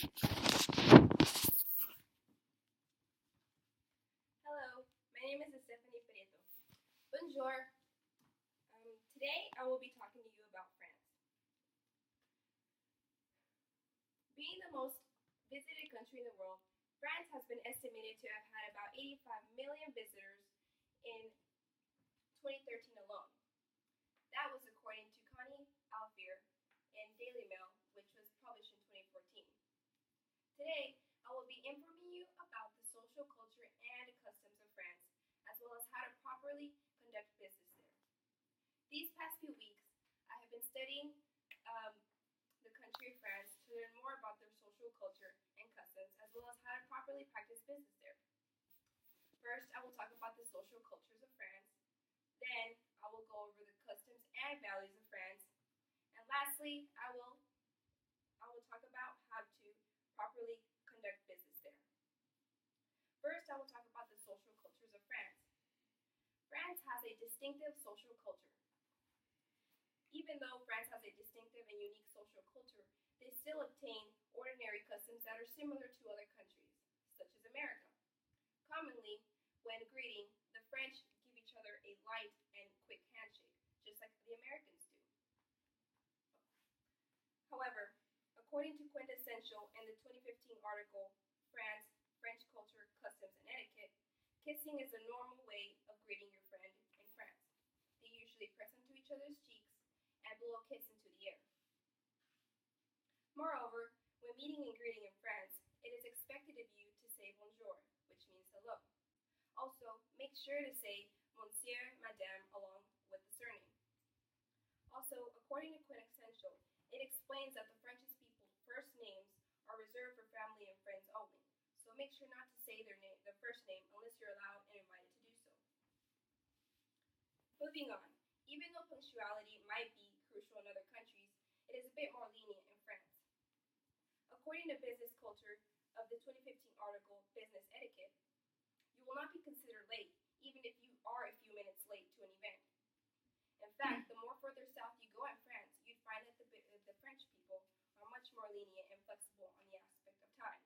Hello, my name is Estefany Prieto. Bonjour. Today I will be talking to you about France. Being the most visited country in the world, France has been estimated to have had about 85 million visitors in 2013 alone. That was according to Connie Alfier in Daily Mail, which was published in 2014. Today, I will be informing you about the social culture and customs of France, as well as how to properly conduct business there. These past few weeks, I have been studying the country of France to learn more about their social culture and customs, as well as how to properly practice business there. First, I will talk about the social cultures of France. Then, I will go over the customs and values of France. And lastly, I will talk about how to properly conduct business there. First, I will talk about the social cultures of France. France has a distinctive social culture. Even though France has a distinctive and unique social culture, they still obtain ordinary customs that are similar to other countries, such as America. Commonly, when greeting, the French give each other a light and quick handshake, just like the Americans do. However, according to Quintessential in the 2015 article, French Culture, Customs, and Etiquette, kissing is a normal way of greeting your friend in France. They usually press into each other's cheeks and blow a kiss into the air. Moreover, when meeting and greeting in France, it is expected of you to say bonjour, which means hello. Also, make sure to say monsieur, madame, along with the surname. Also, according to Quintessential, it explains that the French people's first names are reserved for family and friends only, so make sure not to say their first name unless you're allowed and invited to do so. Moving on, even though punctuality might be crucial in other countries, it is a bit more lenient in France. According to Business Culture of the 2015 article, Business Etiquette, you will not be considered late, even if you are a few minutes late to an event. In fact, the more further south you go in France, you'd find that the French people are much more lenient and flexible on the aspect of time.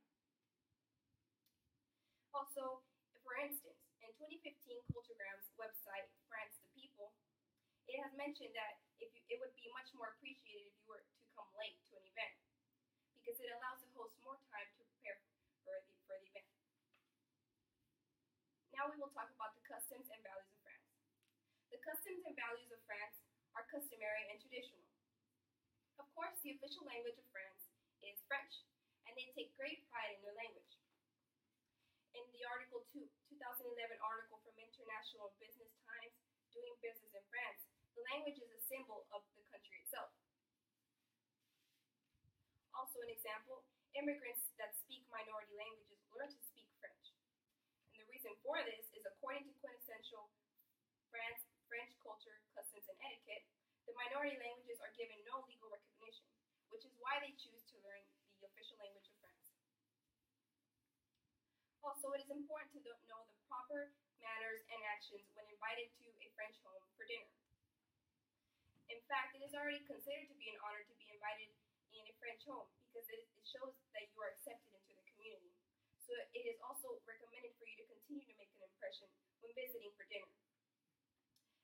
Also, for instance, in 2015 Cultogram's website, France the People, it has mentioned that it would be much more appreciated if you were to come late to an event, because it allows the host more time to prepare for the event. Now we will talk about the customs and values of France. The customs and values of France are customary and traditional. Of course, the official language of France is French, and they take great pride in their language. In the 2011 article from International Business Times, Doing Business in France, the language is a symbol of the country itself. Also an example, immigrants that speak minority languages learn to speak French. And the reason for this is, according to Quintessential French Culture, Customs, and Etiquette, the minority languages are given no legal recognition, which is why they choose to learn the official language of France. Also, it is important to know the proper manners and actions when invited to a French home for dinner. In fact, it is already considered to be an honor to be invited in a French home, because it shows that you are accepted into the community. So it is also recommended for you to continue to make an impression when visiting for dinner.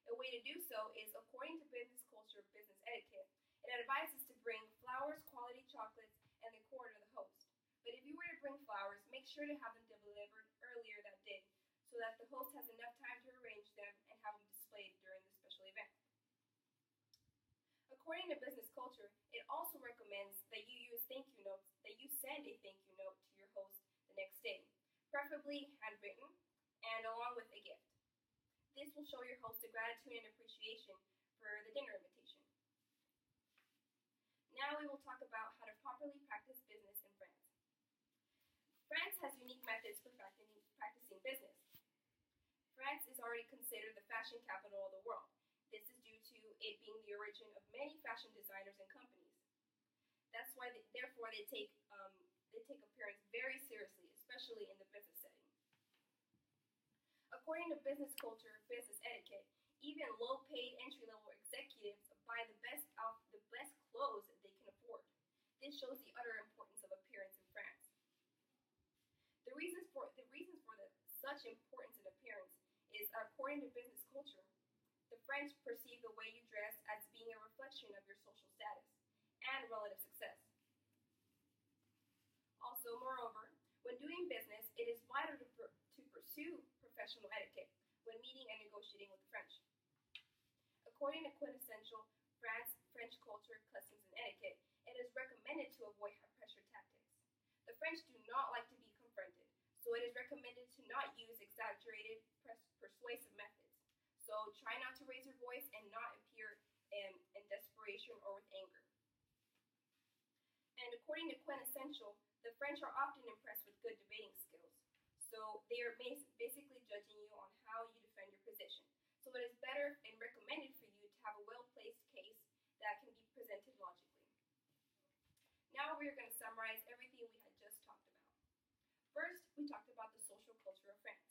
A way to do so is, according to Business Culture, Business Etiquette, it advises to bring flowers, quality chocolates, and decor to the host. But if you were to bring flowers, make sure to have them delivered earlier that day, so that the host has enough time to arrange them and have them displayed during the special event. According to Business Culture, it also recommends that you send a thank you note to your host the next day, preferably handwritten and along with a gift. This will show your host the gratitude and appreciation for the dinner invitation. Now we will talk about how to properly practice business in France. France has unique methods for practicing business. France is already considered the fashion capital of the world. This is due to it being the origin of many fashion designers and companies. That's why, therefore, they take appearance very seriously, especially in the business setting. According to Business Culture, Business Etiquette, even low-paid entry-level executives buy the best clothes that they can afford. This shows the utter importance of appearance in France. much importance in appearance is according to business culture. The French perceive the way you dress as being a reflection of your social status and relative success. Also, moreover, when doing business, it is vital to pursue professional etiquette when meeting and negotiating with the French. According to quintessential French culture, customs, and etiquette, it is recommended to avoid high pressure tactics. The French do not like to be confronted, so it is recommended to not use exaggerated persuasive methods. So try not to raise your voice and not appear in desperation or with anger. And according to quintessential, the French are often impressed with good debating skills. So they are basically judging you on how you defend your position. So it is better and recommended for you to have a well-placed case that can be presented logically. Now we are going to summarize everything we had just talked about. First, we talked about the social culture of France.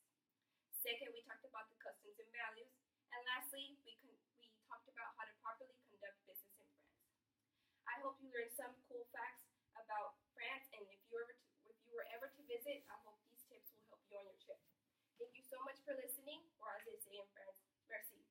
Second, we talked about the customs and values. And lastly, we talked about how to properly conduct business in France. I hope you learned some cool facts about France, and if you were ever to visit, I hope these tips will help you on your trip. Thank you so much for listening, or as they say in France, merci.